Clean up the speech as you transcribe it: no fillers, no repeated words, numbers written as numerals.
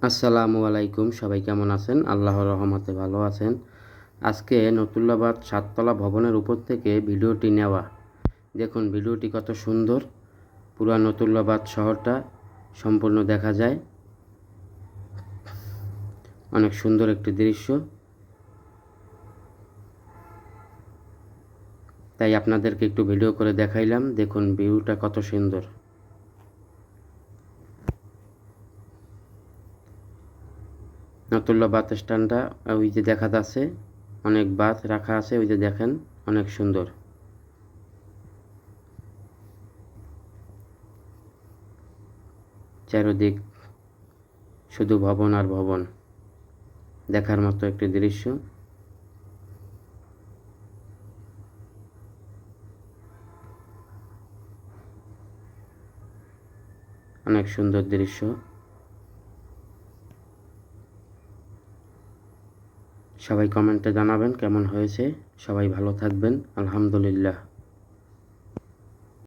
আসসালামু আলাইকুম, সবাই কেমন আছেন? আল্লাহর রহমতে ভালো আছেন। আজকে নতুল্লাবাদ 7 তলা ভবনের উপর থেকে ভিডিওটি নেওয়া। দেখুন ভিডিওটি কত সুন্দর। পুরা নতুল্লাবাদ শহরটা সম্পূর্ণ দেখা যায়। অনেক সুন্দর একটি দৃশ্য, তাই আপনাদেরকে একটু ভিডিও করে দেখাইলাম। দেখুন ভিউটা কত সুন্দর। নতুল্লা বাস স্ট্যান্ডটা ওই যে দেখা যাচ্ছে, অনেক বাস রাখা আছে, ওই যে দেখেন, অনেক সুন্দর। চারিদিক শুধু ভবন আর ভবন, দেখার মতো একটি দৃশ্য। অনেক সুন্দর দৃশ্য। সবাই কমেন্টে জানাবেন কেমন হয়েছে। সবাই ভালো থাকবেন। আলহামদুলিল্লাহ।